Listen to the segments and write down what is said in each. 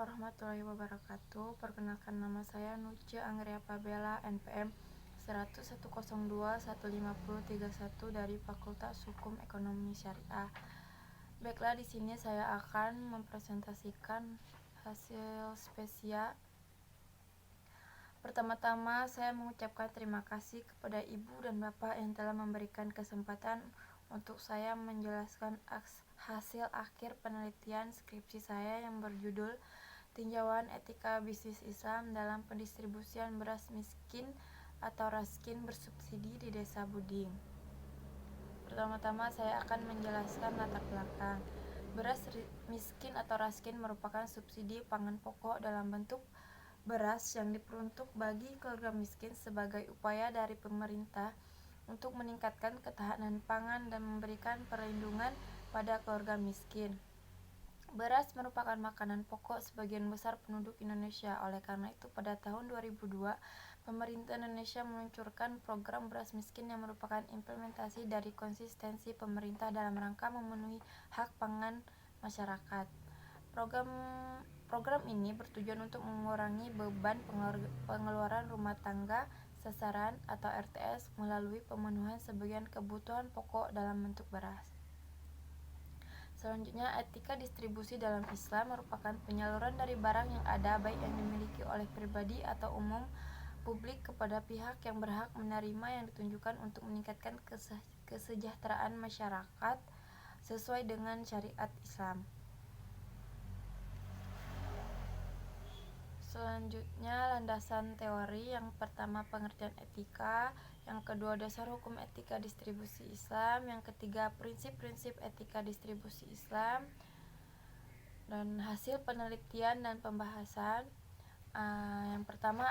warahmatullahi wabarakatuh. Perkenalkan, nama saya Nuce Anggeria Pabela, NPM 110215031 dari Fakultas Hukum Ekonomi Syariah. Baiklah, di sini saya akan mempresentasikan hasil spesial. Pertama-tama, saya mengucapkan terima kasih kepada Ibu dan Bapak yang telah memberikan kesempatan untuk saya menjelaskan hasil akhir penelitian skripsi saya yang berjudul Tinjauan Etika Bisnis Islam dalam Pendistribusian Beras Miskin atau Raskin Bersubsidi di Desa Buding. Pertama-tama, saya akan menjelaskan latar belakang. Beras miskin atau raskin merupakan subsidi pangan pokok dalam bentuk beras yang diperuntuk bagi keluarga miskin sebagai upaya dari pemerintah untuk meningkatkan ketahanan pangan dan memberikan perlindungan pada keluarga miskin. Beras merupakan makanan pokok sebagian besar penduduk Indonesia. Oleh karena itu, pada tahun 2002, pemerintah Indonesia meluncurkan program beras miskin yang merupakan implementasi dari konsistensi pemerintah dalam rangka memenuhi hak pangan masyarakat. Program ini bertujuan untuk mengurangi beban pengeluaran rumah tangga sasaran atau RTS melalui pemenuhan sebagian kebutuhan pokok dalam bentuk beras. Selanjutnya, etika distribusi dalam Islam merupakan penyaluran dari barang yang ada, baik yang dimiliki oleh pribadi atau umum publik, kepada pihak yang berhak menerima, yang ditunjukkan untuk meningkatkan kesejahteraan masyarakat sesuai dengan syariat Islam. Selanjutnya, landasan teori. Yang pertama, pengertian etika. Yang kedua, dasar hukum etika distribusi Islam. Yang ketiga, prinsip-prinsip etika distribusi Islam. Dan hasil penelitian dan pembahasan. Yang pertama,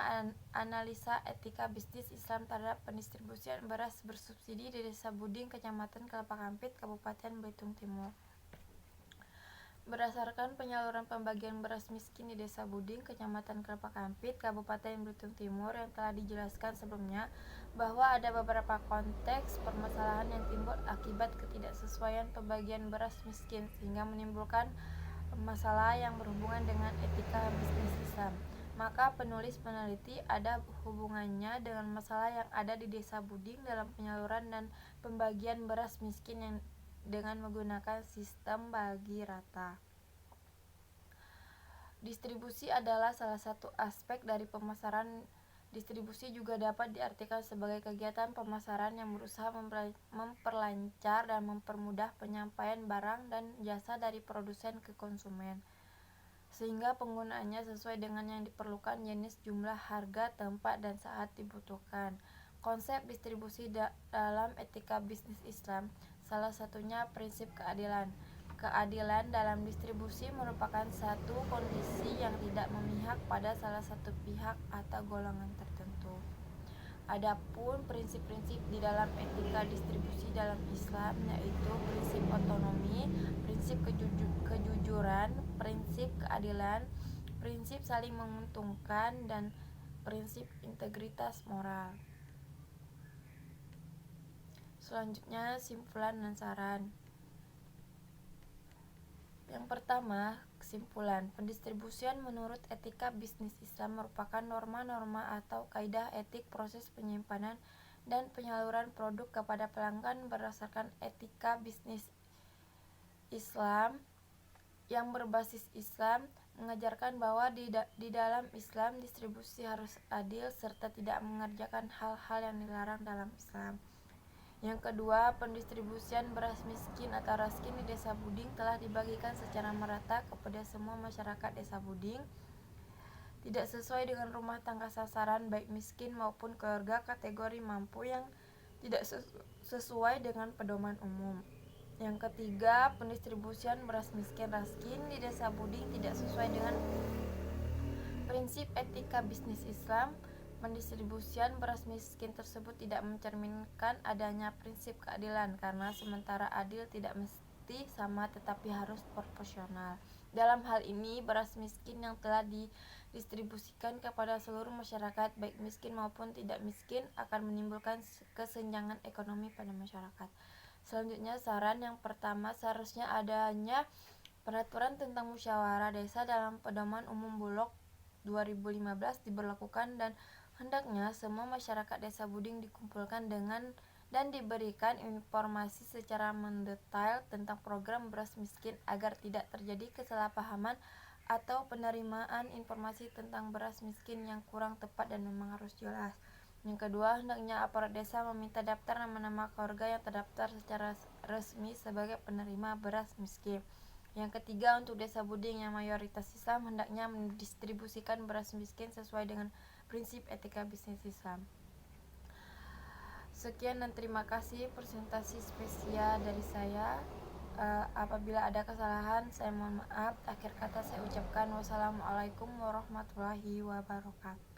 analisa etika bisnis Islam terhadap pendistribusian beras bersubsidi di Desa Buding, Kecamatan Kelapa Kampit, Kabupaten Belitung Timur. Berdasarkan penyaluran pembagian beras miskin di Desa Buding, Kecamatan Kelapa Kampit, Kabupaten Belitung Timur yang telah dijelaskan sebelumnya, bahwa ada beberapa konteks permasalahan yang timbul akibat ketidaksesuaian pembagian beras miskin, sehingga menimbulkan masalah yang berhubungan dengan etika bisnis Islam. Maka penulis meneliti ada hubungannya dengan masalah yang ada di Desa Buding dalam penyaluran dan pembagian beras miskin yang dengan menggunakan sistem bagi rata. Distribusi adalah salah satu aspek dari pemasaran. Distribusi juga dapat diartikan sebagai kegiatan pemasaran yang berusaha memperlancar dan mempermudah penyampaian barang dan jasa dari produsen ke konsumen, sehingga penggunaannya sesuai dengan yang diperlukan, jenis, jumlah, harga, tempat, dan saat dibutuhkan. Konsep distribusi dalam etika bisnis Islam, salah satunya prinsip keadilan. Keadilan dalam distribusi merupakan satu kondisi yang tidak memihak pada salah satu pihak atau golongan tertentu. Adapun prinsip-prinsip di dalam etika distribusi dalam Islam, yaitu prinsip otonomi, prinsip kejujuran, prinsip keadilan, prinsip saling menguntungkan, dan prinsip integritas moral. Selanjutnya, simpulan dan saran. Yang pertama, kesimpulan. Pendistribusian menurut etika bisnis Islam merupakan norma-norma atau kaidah etik proses penyimpanan dan penyaluran produk kepada pelanggan berdasarkan etika bisnis Islam yang berbasis Islam, mengajarkan bahwa di dalam Islam distribusi harus adil serta tidak mengerjakan hal-hal yang dilarang dalam Islam. Yang kedua, pendistribusian beras miskin atau raskin di Desa Buding telah dibagikan secara merata kepada semua masyarakat Desa Buding, tidak sesuai dengan rumah tangga sasaran baik miskin maupun keluarga kategori mampu yang tidak sesuai dengan pedoman umum. Yang ketiga, pendistribusian beras miskin raskin di Desa Buding tidak sesuai dengan prinsip etika bisnis Islam. Pendistribusian beras miskin tersebut tidak mencerminkan adanya prinsip keadilan, karena sementara adil tidak mesti sama tetapi harus proporsional. Dalam hal ini, beras miskin yang telah didistribusikan kepada seluruh masyarakat, baik miskin maupun tidak miskin, akan menimbulkan kesenjangan ekonomi pada masyarakat. Selanjutnya, saran. Yang pertama, seharusnya adanya Peraturan tentang musyawarah desa dalam Pedoman Umum Bulog 2015 diberlakukan dan hendaknya semua masyarakat Desa Buding dikumpulkan dan diberikan informasi secara mendetail tentang program beras miskin agar tidak terjadi kesalahpahaman atau penerimaan informasi tentang beras miskin yang kurang tepat dan memang harus jelas. Yang kedua, hendaknya aparat desa meminta daftar nama-nama keluarga yang terdaftar secara resmi sebagai penerima beras miskin. Yang ketiga, untuk Desa Buding yang mayoritas Islam, hendaknya mendistribusikan beras miskin sesuai dengan prinsip etika bisnis Islam. Sekian dan terima kasih presentasi spesial dari saya. Apabila ada kesalahan, saya mohon maaf. Akhir kata saya ucapkan wassalamualaikum warahmatullahi wabarakatuh.